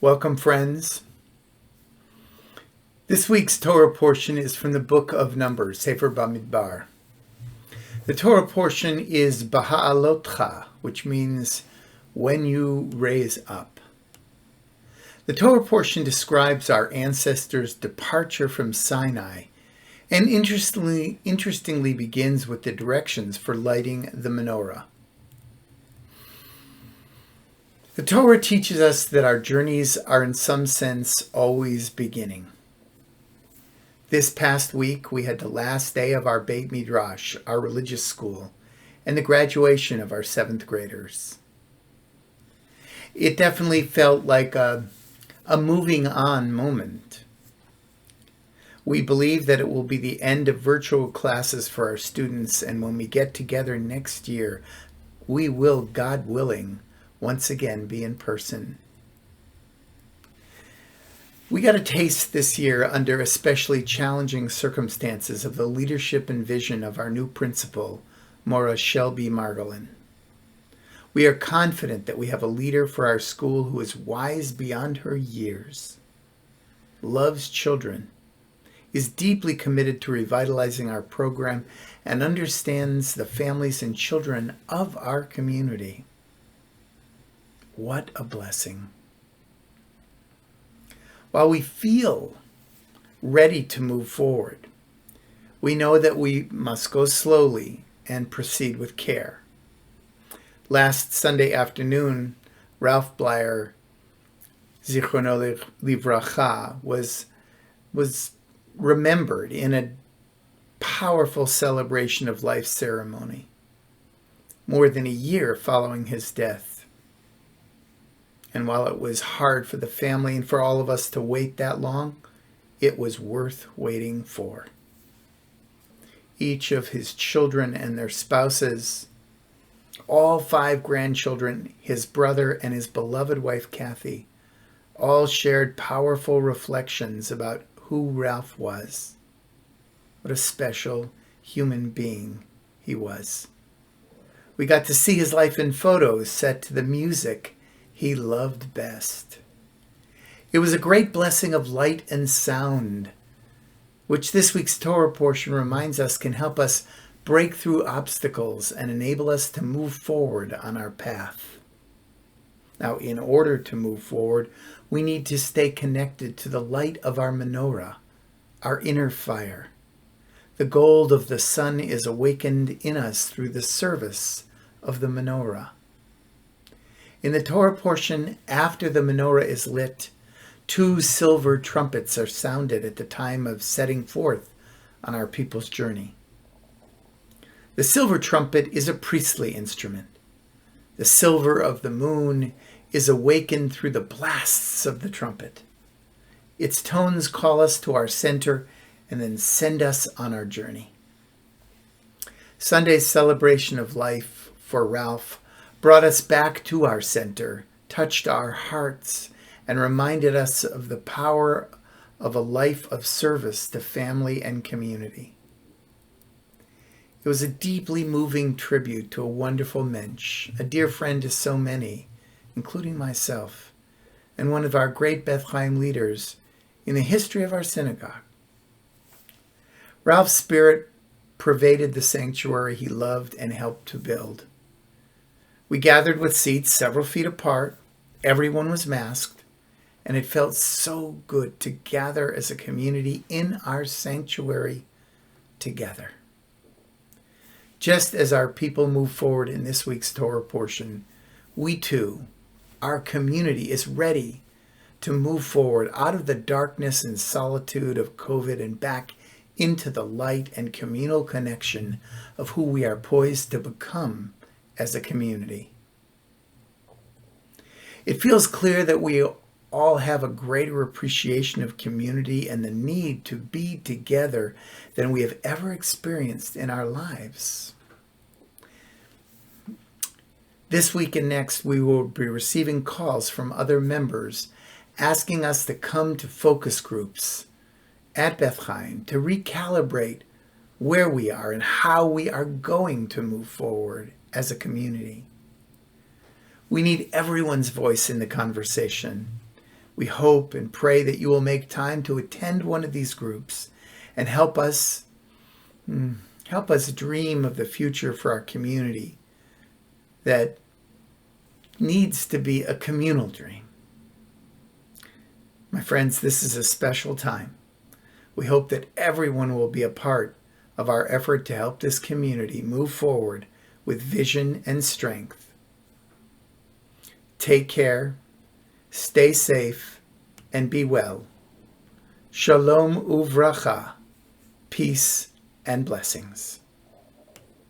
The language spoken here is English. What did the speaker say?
Welcome, friends. This week's Torah portion is from the book of Numbers, Sefer Bamidbar. The Torah portion is Baha'alotcha, which means when you raise up. The Torah portion describes our ancestors' departure from Sinai and interestingly begins with the directions for lighting the menorah. The Torah teaches us that our journeys are in some sense always beginning. This past week we had the last day of our Beit Midrash, our religious school, and the graduation of our 7th graders. It definitely felt like a moving on moment. We believe that it will be the end of virtual classes for our students, and when we get together next year, we will, God willing, once again be in person. We got a taste this year under especially challenging circumstances of the leadership and vision of our new principal, Mora Shelby Margolin. We are confident that we have a leader for our school who is wise beyond her years, loves children, is deeply committed to revitalizing our program, and understands the families and children of our community. What a blessing. While we feel ready to move forward, we know that we must go slowly and proceed with care. Last Sunday afternoon, Ralph Blyer, Zichrono Livracha, was remembered in a powerful celebration of life ceremony, more than a year following his death. And while it was hard for the family and for all of us to wait that long, it was worth waiting for. Each of his children and their spouses, all 5 grandchildren, his brother and his beloved wife Kathy, all shared powerful reflections about who Ralph was. What a special human being he was. We got to see his life in photos set to the music he loved best. It was a great blessing of light and sound, which this week's Torah portion reminds us can help us break through obstacles and enable us to move forward on our path. Now, in order to move forward, we need to stay connected to the light of our menorah, our inner fire. The gold of the sun is awakened in us through the service of the menorah. In the Torah portion, after the menorah is lit, 2 silver trumpets are sounded at the time of setting forth on our people's journey. The silver trumpet is a priestly instrument. The silver of the moon is awakened through the blasts of the trumpet. Its tones call us to our center and then send us on our journey. Sunday's celebration of life for Ralph brought us back to our center, touched our hearts, and reminded us of the power of a life of service to family and community. It was a deeply moving tribute to a wonderful mensch, a dear friend to so many, including myself, and one of our great Beth Chaim leaders in the history of our synagogue. Ralph's spirit pervaded the sanctuary he loved and helped to build. We gathered with seats several feet apart. Everyone was masked, and it felt so good to gather as a community in our sanctuary together. Just as our people move forward in this week's Torah portion, we too, our community, is ready to move forward out of the darkness and solitude of COVID and back into the light and communal connection of who we are poised to become as a community. It feels clear that we all have a greater appreciation of community and the need to be together than we have ever experienced in our lives. This week and next, we will be receiving calls from other members asking us to come to focus groups at Beth Chaim to recalibrate where we are and how we are going to move forward as a community. We need everyone's voice in the conversation. We hope and pray that you will make time to attend one of these groups and help us dream of the future for our community that needs to be a communal dream. My friends, this is a special time. We hope that everyone will be a part of our effort to help this community move forward with vision and strength. Take care, stay safe, and be well. Shalom uvracha, peace and blessings.